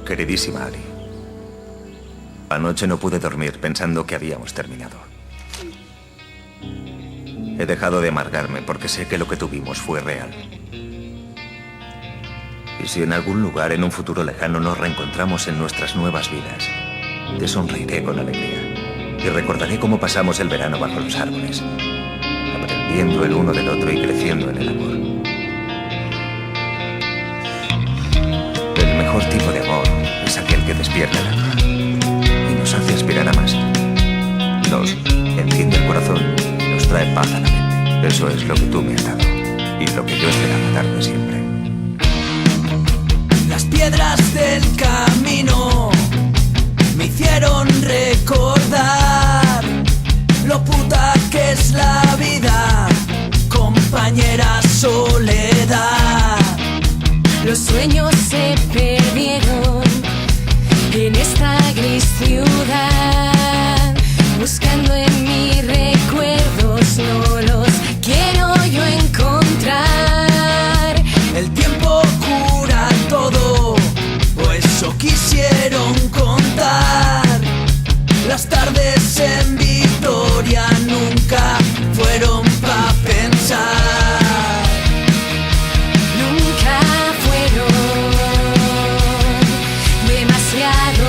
Queridísima Ali, anoche no pude dormir pensando que habíamos terminado. He dejado de amargarme porque sé que lo que tuvimos fue real. Y si en algún lugar en un futuro lejano nos reencontramos en nuestras nuevas vidas, te sonreiré con alegría y recordaré cómo pasamos el verano bajo los árboles, aprendiendo el uno del otro y creciendo en el amor. El mejor tipo de amor es aquel que despierta el alma y nos hace aspirar a más. Nos enciende el corazón y nos trae paz a la mente. Eso es lo que tú me has dado y lo que yo esperaba darte siempre. Las piedras del camino me hicieron recordar lo puta que es la vida, compañera soledad. Los sueños se perdieron en esta gris ciudad, buscando en mis recuerdos, no los quiero yo encontrar. El tiempo cura todo, o eso quisieron contar. Las tardes en Vitoria nunca fueron pa' pensar. Nunca fueron demasiado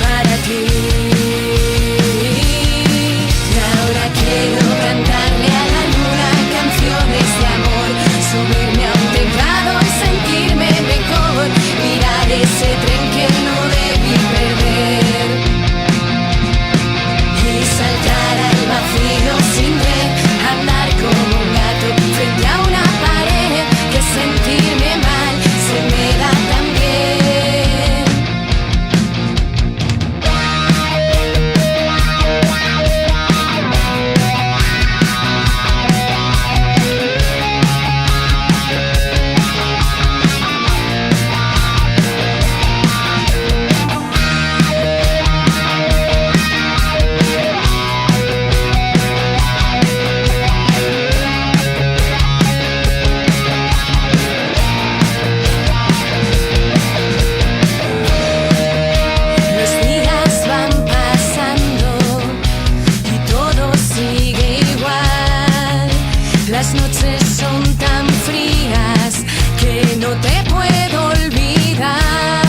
para ti. Y ahora quiero cantarle a la luna canciones de amor, subirme a un teclado y sentirme mejor, mirar ese tren que no debí perder y saltar al vacío sin red, andar como un gato frente a una pared, que sentirme mal se me da tan bien. Los días van pasando y todo sigue igual. Las noches son tan frías que no te puedo olvidar.